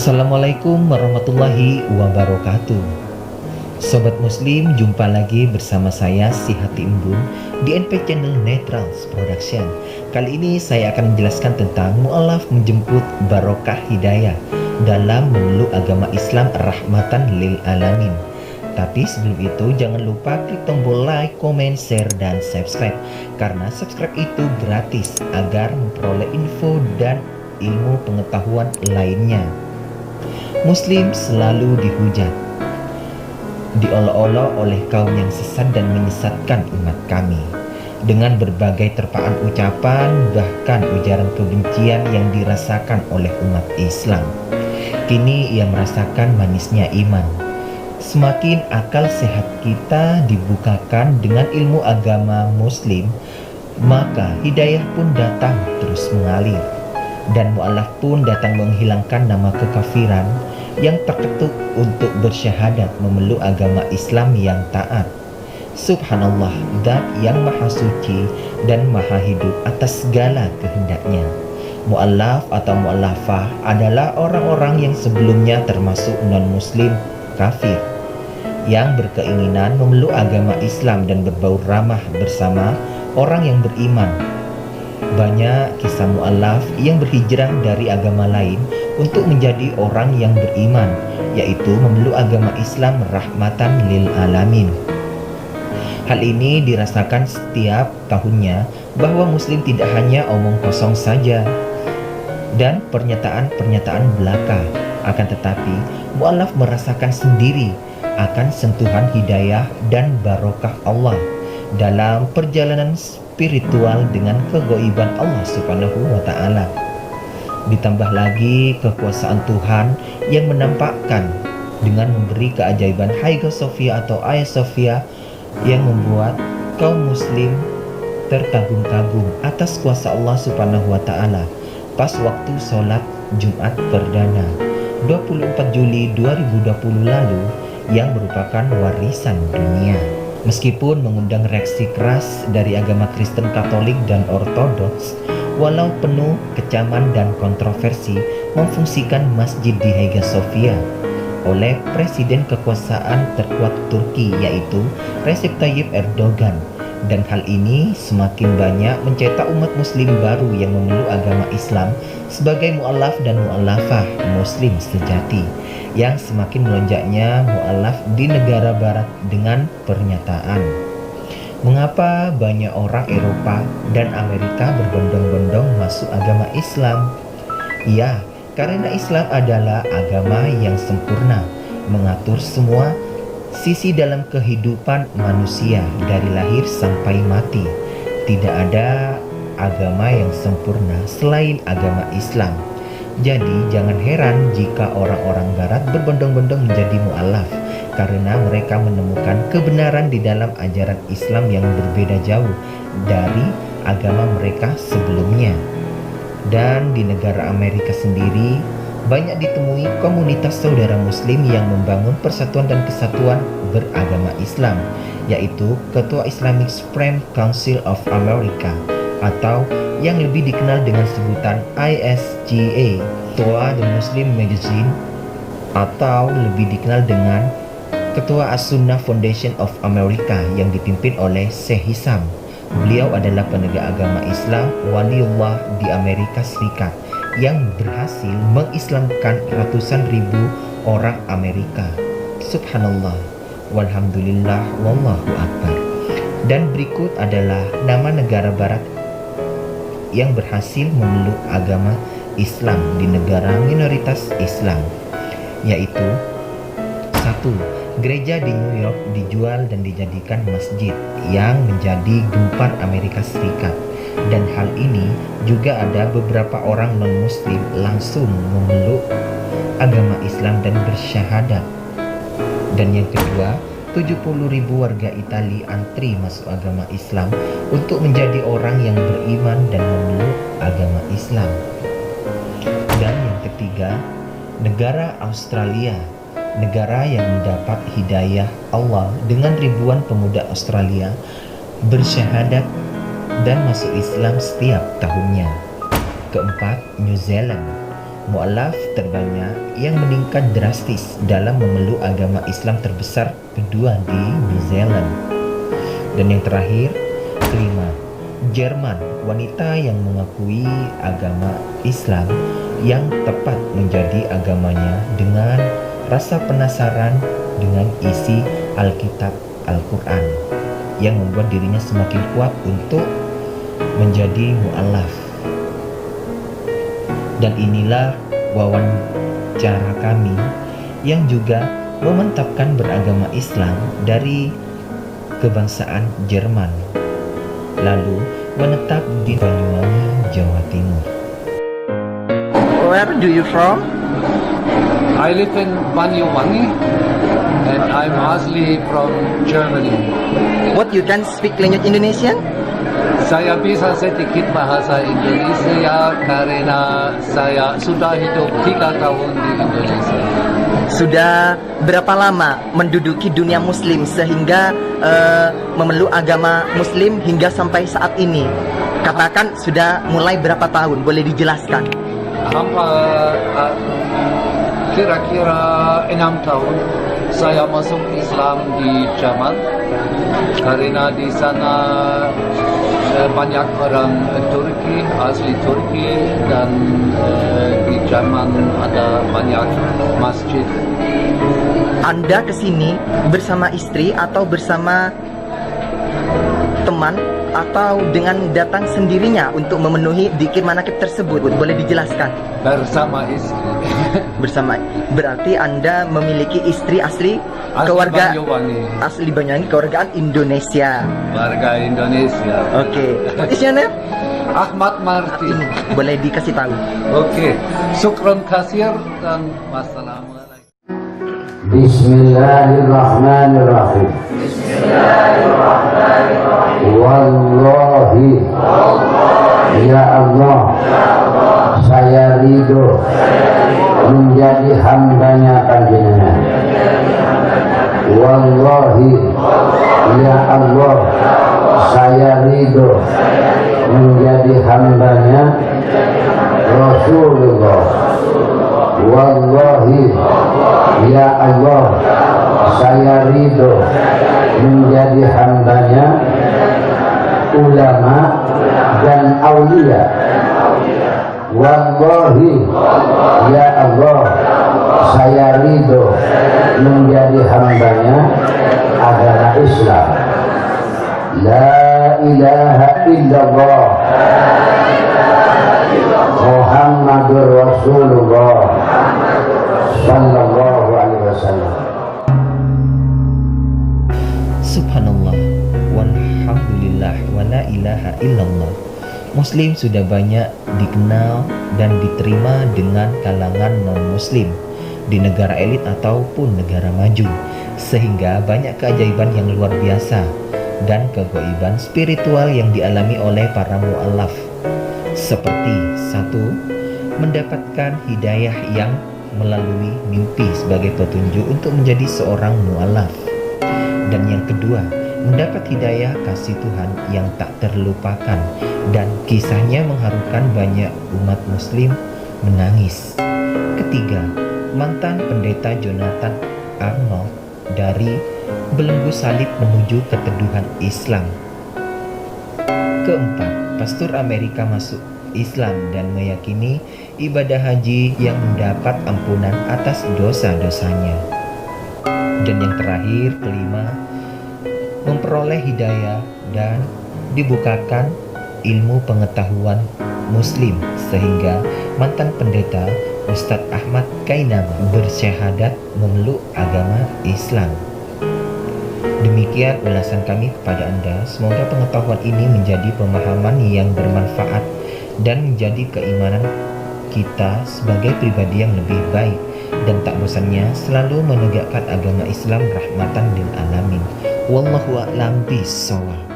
Assalamualaikum warahmatullahi wabarakatuh. Sobat Muslim, jumpa lagi bersama saya Si Hati Embun di NP Channel Neutrals Production. Kali ini saya akan menjelaskan tentang mu'alaf menjemput barokah hidayah dalam memeluk agama Islam rahmatan lil alamin. Tapi sebelum itu jangan lupa klik tombol like, comment, share, dan subscribe, karena subscribe itu gratis agar memperoleh info dan ilmu pengetahuan lainnya. Muslim selalu dihujat, diolok-olok oleh kaum yang sesat dan menyesatkan umat kami dengan berbagai terpaan ucapan, bahkan ujaran kebencian yang dirasakan oleh umat Islam. Kini ia merasakan manisnya iman. Semakin akal sehat kita dibukakan dengan ilmu agama Muslim, maka hidayah pun datang terus mengalir, dan mu'alaf pun datang menghilangkan nama kekafiran yang terketuk untuk bersyahadat memeluk agama Islam yang taat. Subhanallah, Zat yang maha suci dan maha hidup atas segala kehendaknya. Mu'alaf atau mu'alafah adalah orang-orang yang sebelumnya termasuk non-muslim kafir, yang berkeinginan memeluk agama Islam dan berbaur ramah bersama orang yang beriman. Banyak kisah mu'alaf yang berhijrah dari agama lain untuk menjadi orang yang beriman, yaitu memeluk agama Islam rahmatan lil alamin. Hal ini dirasakan setiap tahunnya, bahwa Muslim tidak hanya omong kosong saja dan pernyataan-pernyataan belaka, akan tetapi mu'alaf merasakan sendiri akan sentuhan hidayah dan barokah Allah dalam perjalanan spiritual dengan kegoiban Allah Subhanahu wa ta'ala. Ditambah lagi kekuasaan Tuhan yang menampakkan dengan memberi keajaiban Hagia Sophia atau Hagia Sophia yang membuat kaum muslim terkagum-kagum atas kuasa Allah Subhanahu wa ta'ala pas waktu sholat Jumat perdana 24 Juli 2020 lalu, yang merupakan warisan dunia. Meskipun mengundang reaksi keras dari agama Kristen, Katolik, dan Ortodoks, walau penuh kecaman dan kontroversi memfungsikan masjid di Hagia Sophia oleh Presiden kekuasaan terkuat Turki, yaitu Recep Tayyip Erdogan, dan hal ini semakin banyak mencetak umat muslim baru yang memeluk agama Islam sebagai mu'alaf dan mu'alafah muslim sejati, yang semakin melonjaknya mu'alaf di negara barat dengan pernyataan, mengapa banyak orang Eropa dan Amerika berbondong-bondong masuk agama Islam? Ya, karena Islam adalah agama yang sempurna, mengatur semua sisi dalam kehidupan manusia dari lahir sampai mati. Tidak ada agama yang sempurna selain agama Islam. Jadi jangan heran jika orang-orang barat berbondong-bondong menjadi mu'alaf, karena mereka menemukan kebenaran di dalam ajaran Islam yang berbeda jauh dari agama mereka sebelumnya. Dan di negara Amerika sendiri banyak ditemui komunitas saudara muslim yang membangun persatuan dan kesatuan beragama Islam, yaitu Ketua Islamic Supreme Council of America atau yang lebih dikenal dengan sebutan ISGA, Ketua The Muslim Magazine, atau lebih dikenal dengan Ketua As-Sunnah Foundation of America yang dipimpin oleh Syekh Hisham. Beliau adalah penegak agama Islam waliullah di Amerika Serikat yang berhasil mengislamkan ratusan ribu orang Amerika. Subhanallah, walhamdulillah, wallahu akbar. Dan berikut adalah nama negara barat yang berhasil memeluk agama Islam di negara minoritas Islam, yaitu 1. Gereja di New York dijual dan dijadikan masjid yang menjadi gempar Amerika Serikat, dan hal ini juga ada beberapa orang non-muslim langsung memeluk agama Islam dan bersyahadat. Dan yang kedua, 70.000 warga Italia antri masuk agama Islam untuk menjadi orang yang beriman dan memeluk agama Islam. Dan yang ketiga, negara Australia, negara yang mendapat hidayah Allah dengan ribuan pemuda Australia bersyahadat dan masuk Islam setiap tahunnya. Keempat, New Zealand, mu'alaf terbanyak yang meningkat drastis dalam memeluk agama Islam terbesar kedua di New Zealand. Dan yang terakhir, kelima, Jerman, wanita yang mengakui agama Islam yang tepat menjadi agamanya dengan rasa penasaran dengan isi Alkitab Al-Quran yang membuat dirinya semakin kuat untuk menjadi mu'alaf. Dan inilah wawancara kami yang juga memantapkan beragama Islam dari kebangsaan Jerman, lalu menetap di Banyuwangi, Jawa Timur. Where do you from? I live in Banyuwangi and I'm asli from Germany. What you can speak language Indonesian? Saya bisa sedikit bahasa Indonesia karena saya sudah hidup 3 tahun di Indonesia. Sudah berapa lama menduduki dunia muslim sehingga memeluk agama muslim hingga sampai saat ini? Katakan sudah mulai berapa tahun, boleh dijelaskan? Kira-kira 6 tahun saya masuk Islam di Jerman karena di sana banyak orang Turki, asli Turki, dan di Jerman ada banyak masjid. Anda kesini bersama istri atau bersama teman atau dengan datang sendirinya untuk memenuhi dzikir manakib tersebut? Boleh dijelaskan? Bersama istri. Bersama, berarti Anda memiliki istri asli keluarga Banyuwangi. asli Banyuwangi, keluargaan Indonesia. Warga Indonesia. Oke. What is your name? Ahmad Martin. Boleh dikasih tahu? Oke. Syukron kasir dan wassalamualaikum. Bismillahirrahmanirrahim. Wallahi, ya Allah, saya ridho menjadi hambanya Panjenengan. Wallahi, ya Allah, saya ridho menjadi hambanya Rasulullah. Wallahi, ya Allah, saya ridho menjadi hambanya ulama dan aulia. Wallahi, ya Allah, saya ridho menjadi hambanya agama Islam. La ilaha illallah Muhammadur Rasulullah sallallahu alaihi wasallam. Subhanallah, walhamdulillah, wa la ilaha illallah. Muslim sudah banyak dikenal dan diterima dengan kalangan non-muslim di negara elit ataupun negara maju, sehingga banyak keajaiban yang luar biasa dan kegaiban spiritual yang dialami oleh para mu'alaf, seperti 1. Mendapatkan hidayah yang melalui mimpi sebagai petunjuk untuk menjadi seorang mu'alaf, dan yang kedua, mendapat hidayah kasih Tuhan yang tak terlupakan dan kisahnya mengharukan banyak umat muslim menangis. Ketiga, mantan pendeta Jonathan Arnold dari belenggu salib menuju keteduhan Islam. Keempat, pastor Amerika masuk Islam dan meyakini ibadah haji yang mendapat ampunan atas dosa-dosanya. Dan yang terakhir, kelima, memperoleh hidayah dan dibukakan ilmu pengetahuan muslim sehingga mantan pendeta Ustadz Ahmad Kainam bersyahadat memeluk agama Islam. Demikian ulasan kami kepada Anda. Semoga pengetahuan ini menjadi pemahaman yang bermanfaat dan menjadi keimanan kita sebagai pribadi yang lebih baik dan tak bosannya selalu menegakkan agama Islam rahmatan lil alamin. Wallahu a'lam bishawab.